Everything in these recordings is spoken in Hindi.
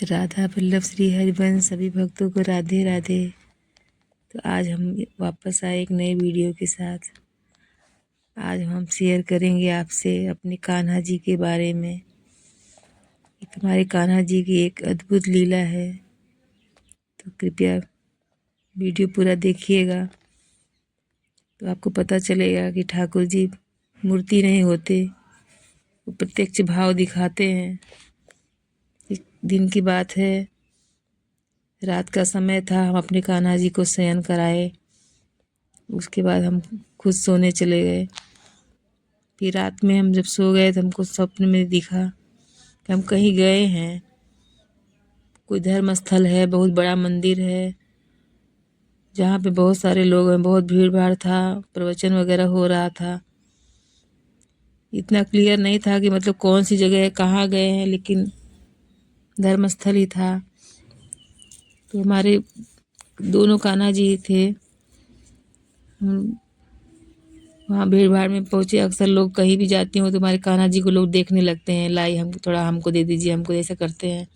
राधा वल्लभ श्री हरिवंश सभी भक्तों को राधे राधे। तो आज हम वापस आए एक नए वीडियो के साथ। आज हम शेयर करेंगे आपसे अपने कान्हा जी के बारे में। हमारे कान्हा जी की एक अद्भुत लीला है, तो कृपया वीडियो पूरा देखिएगा। तो आपको पता चलेगा कि ठाकुर जी मूर्ति नहीं होते, वो प्रत्यक्ष भाव दिखाते हैं। एक दिन की बात है, रात का समय था, हम अपने कान्हा जी को शयन कराए। उसके बाद हम खुद सोने चले गए। फिर रात में हम जब सो गए तो हमको स्वप्न में दिखा कि हम कहीं गए हैं, कोई धर्म स्थल है, बहुत बड़ा मंदिर है जहाँ पे बहुत सारे लोग हैं, बहुत भीड़ भाड़ था, प्रवचन वगैरह हो रहा था। इतना क्लियर नहीं था कि मतलब कौन सी जगह है, कहाँ गए हैं, लेकिन धर्म स्थल ही था। तो हमारे दोनों कान्हा जी थे। हम वहाँ भीड़ भाड़ में पहुँचे। अक्सर लोग कहीं भी जाती हूँ तो हमारे कान्हा जी को लोग देखने लगते हैं, लाई हमको थोड़ा, हमको दे दीजिए, हमको ऐसा करते हैं।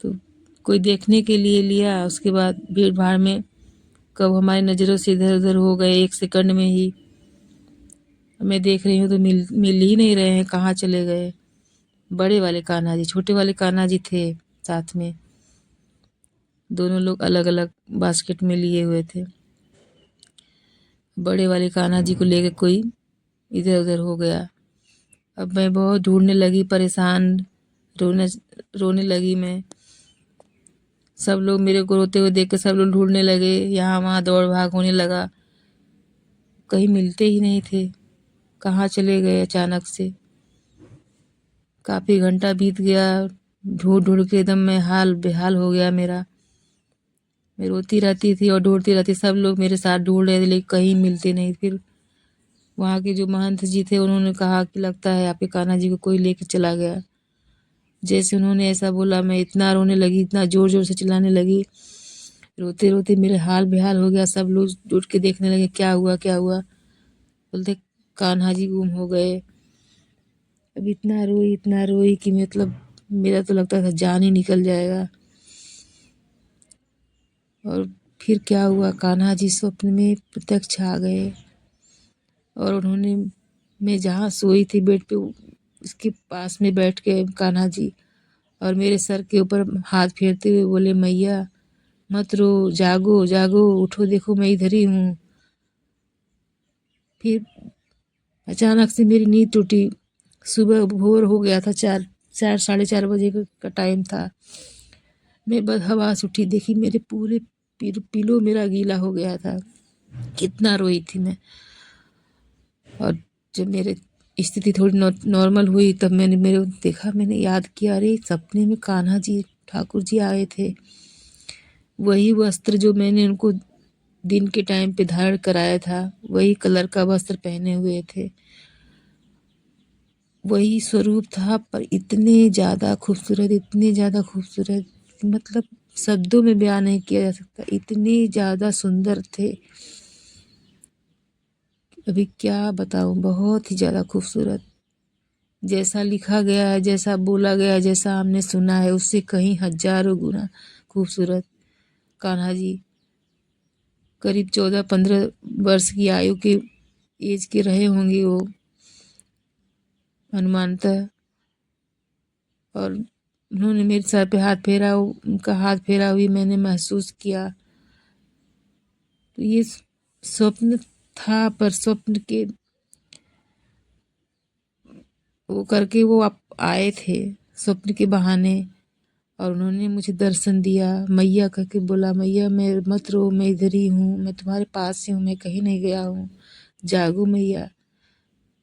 तो कोई देखने के लिए लिया, उसके बाद भीड़ भाड़ में कब हमारी नज़रों से इधर उधर हो गए, एक सेकंड में ही मैं देख रही हूँ तो मिल ही नहीं रहे हैं, कहाँ चले गए। बड़े वाले कान्हा जी, छोटे वाले कान्हा जी थे साथ में, दोनों लोग अलग अलग बास्केट में लिए हुए थे। बड़े वाले कान्हा जी को लेकर कोई इधर उधर हो गया। अब मैं बहुत ढूंढने लगी, परेशान, रोने रोने लगी मैं। सब लोग मेरे को रोते हुए देख कर सब लोग ढूंढने लगे, यहाँ वहाँ दौड़ भाग होने लगा। कहीं मिलते ही नहीं थे, कहाँ चले गए अचानक से। काफ़ी घंटा बीत गया, ढूंढ ढूंढ के एकदम मैं हाल बेहाल हो गया मेरा। मैं रोती रहती थी और ढूंढती रहती, सब लोग मेरे साथ ढूंढ रहे थे लेकिन कहीं मिलते नहीं। फिर वहाँ के जो महंत जी थे उन्होंने कहा कि लगता है आपके कान्हा जी को कोई लेके चला गया। जैसे उन्होंने ऐसा बोला, मैं इतना रोने लगी, इतना ज़ोर ज़ोर से चिल्लाने लगी। रोते रोते मेरे हाल बेहाल हो गया। सब लोग उठ के देखने लगे, क्या हुआ क्या हुआ। बोलते कान्हा जी गुम हो गए। अब इतना रोई कि मतलब मेरा तो लगता था जान ही निकल जाएगा। और फिर क्या हुआ, कान्हा जी स्वप्न में प्रत्यक्ष आ गए और उन्होंने, मैं जहाँ सोई थी बेड पे, उसके पास में बैठ के कान्हा जी और मेरे सर के ऊपर हाथ फेरते हुए बोले, मैया मत रो, जागो जागो, उठो, देखो मैं इधर ही हूँ। फिर अचानक से मेरी नींद टूटी। सुबह भोर हो गया था, 4 साढ़े 4 बजे का टाइम था। मैं बदहवास उठी, देखी मेरे पूरे पिलो मेरा गीला हो गया था। कितना रोई थी मैं। और जब मेरे स्थिति थोड़ी नॉर्मल हुई तब मैंने मेरे देखा, मैंने याद किया, अरे सपने में कान्हा जी ठाकुर जी आए थे। वही वस्त्र जो मैंने उनको दिन के टाइम पे धारण कराया था, वही कलर का वस्त्र पहने हुए थे, वही स्वरूप था, पर इतने ज़्यादा खूबसूरत, इतने ज़्यादा खूबसूरत, मतलब शब्दों में बयान नहीं किया जा सकता, इतने ज़्यादा सुंदर थे। अभी क्या बताऊं, बहुत ही ज़्यादा खूबसूरत। जैसा लिखा गया है, जैसा बोला गया है, जैसा हमने सुना है, उससे कहीं हजारों गुना खूबसूरत कान्हा जी। करीब 14-15 वर्ष की आयु के एज के रहे होंगे वो अनुमानतः। और उन्होंने मेरे सर पे हाथ फेरा, उनका हाथ फेरा हुई मैंने महसूस किया। तो ये स्वप्न था, पर स्वप्न के वो करके वो आप आए थे स्वप्न के बहाने, और उन्होंने मुझे दर्शन दिया। मैया करके बोला, मैया मैं मत रो, मैं इधर ही हूँ, मैं तुम्हारे पास ही हूँ, मैं कहीं नहीं गया हूँ, जागो मैया।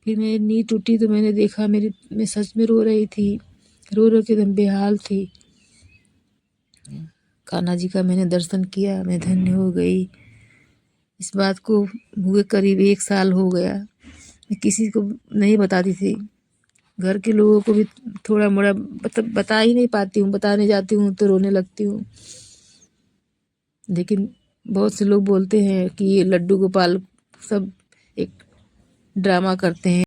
फिर मेरी नींद टूटी तो मैंने देखा, मैं सच में रो रही थी, रो रो के एकदम बेहाल थी। कान्हा जी का मैंने दर्शन किया, मैं धन्य हो गई। इस बात को हुए करीब 1 साल हो गया। मैं किसी को नहीं बताती थी, घर के लोगों को भी थोड़ा मोड़ा बता ही नहीं पाती हूँ, बताने जाती हूँ तो रोने लगती हूँ। लेकिन बहुत से लोग बोलते हैं कि ये लड्डू गोपाल सब एक ड्रामा करते हैं।